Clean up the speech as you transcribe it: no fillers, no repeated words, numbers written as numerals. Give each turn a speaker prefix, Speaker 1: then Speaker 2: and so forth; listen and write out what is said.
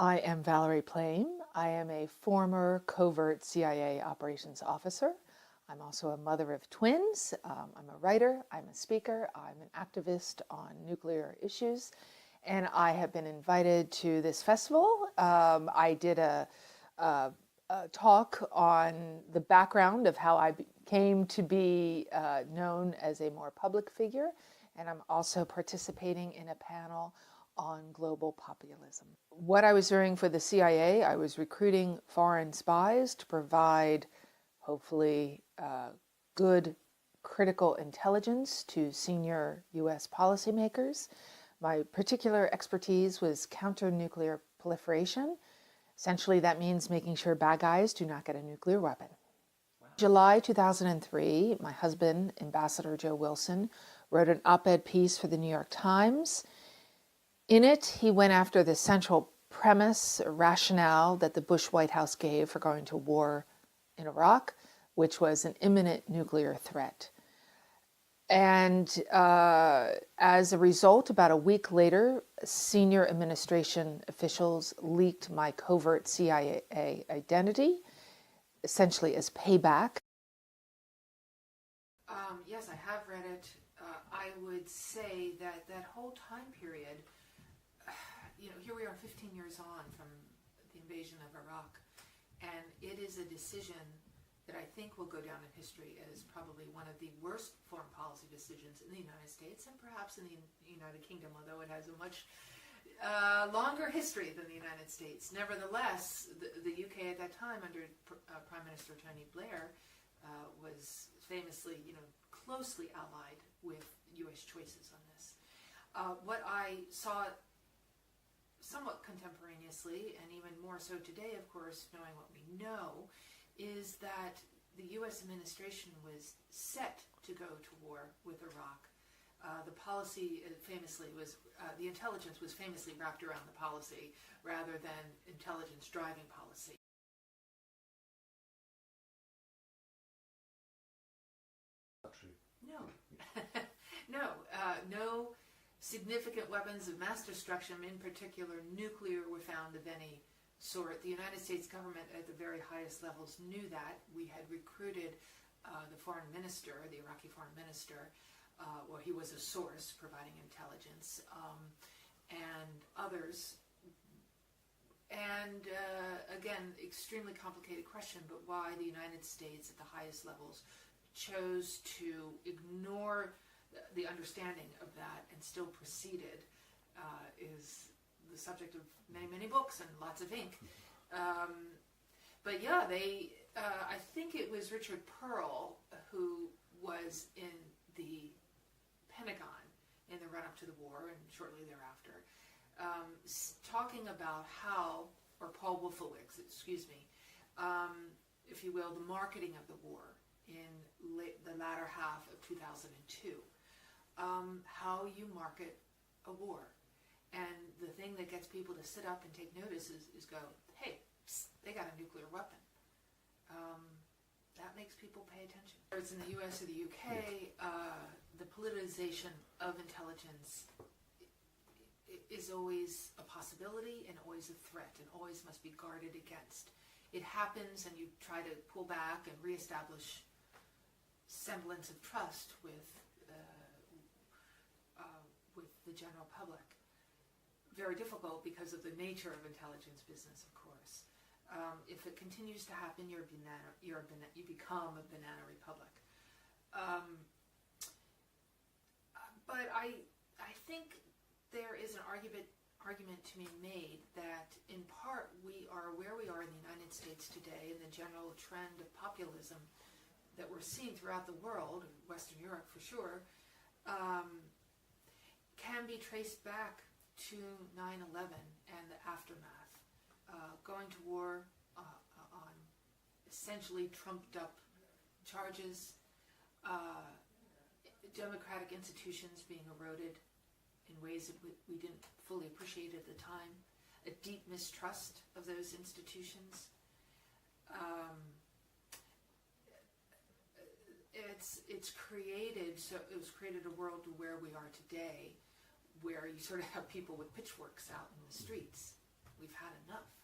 Speaker 1: I am Valerie Plame. I am a former covert CIA operations officer. I'm also a mother of twins. I'm a writer, I'm a speaker, I'm an activist on nuclear issues, and I have been invited to this festival. I did a talk on the background of how I came to be known as a more public figure, and I'm also participating in a panel on global populism. What I was doing for the CIA, I was recruiting foreign spies to provide, hopefully, good critical intelligence to senior US policymakers. My particular expertise was counter-nuclear proliferation. Essentially, that means making sure bad guys do not get a nuclear weapon. Wow. July 2003, my husband, Ambassador Joe Wilson, wrote an op-ed piece for the New York Times. In it, he went after the central premise, rationale that the Bush White House gave for going to war in Iraq, which was an imminent nuclear threat. And as a result, about a week later, senior administration officials leaked my covert CIA identity, essentially as payback. Yes, I have read it. I would say that that whole time period, here we are 15 years on from the invasion of Iraq, and it is a decision that I think will go down in history as probably one of the worst foreign policy decisions in the United States and perhaps in the United Kingdom, although it has a much longer history than the United States. Nevertheless, the UK at that time, under Prime Minister Tony Blair, was famously, closely allied with U.S. choices on this. What I saw somewhat contemporaneously, and even more so today, of course, knowing what we know, is that the U.S. administration was set to go to war with Iraq. The policy famously was, the intelligence was famously wrapped around the policy rather than intelligence driving policy. No. No significant weapons of mass destruction, in particular nuclear, were found of any sort. The United States government at the very highest levels knew that. We had recruited the foreign minister, the Iraqi foreign minister, he was a source providing intelligence, and others. And again, extremely complicated question, but why the United States at the highest levels chose to ignore the understanding of that and still proceeded is the subject of many, many books and lots of ink. But yeah, I think it was Richard Pearl who was in the Pentagon in the run-up to the war and shortly thereafter, talking about how, or Paul Wolfowitz, if you will, the marketing of the war in the latter half of 2002, how you market a war. And the thing that gets people to sit up and take notice is go, hey, psst, they got a nuclear weapon. That makes people pay attention. Whether it's in the US or the UK, the politicization of intelligence is always a possibility and always a threat and always must be guarded against. It happens and you try to pull back and reestablish semblance of trust with the general public. Very difficult because of the nature of intelligence business, of course. If it continues to happen, you become a banana republic. But I think there is an argument to be made that in part we are where we are in the United States today, and the general trend of populism that we're seeing throughout the world, Western Europe for sure, can be traced back to 9/11 and the aftermath. Going to war on essentially trumped up charges, democratic institutions being eroded in ways that we didn't fully appreciate at the time, a deep mistrust of those institutions. It was created a world to where we are today, where you sort of have people with pitchforks out in the streets, we've had enough.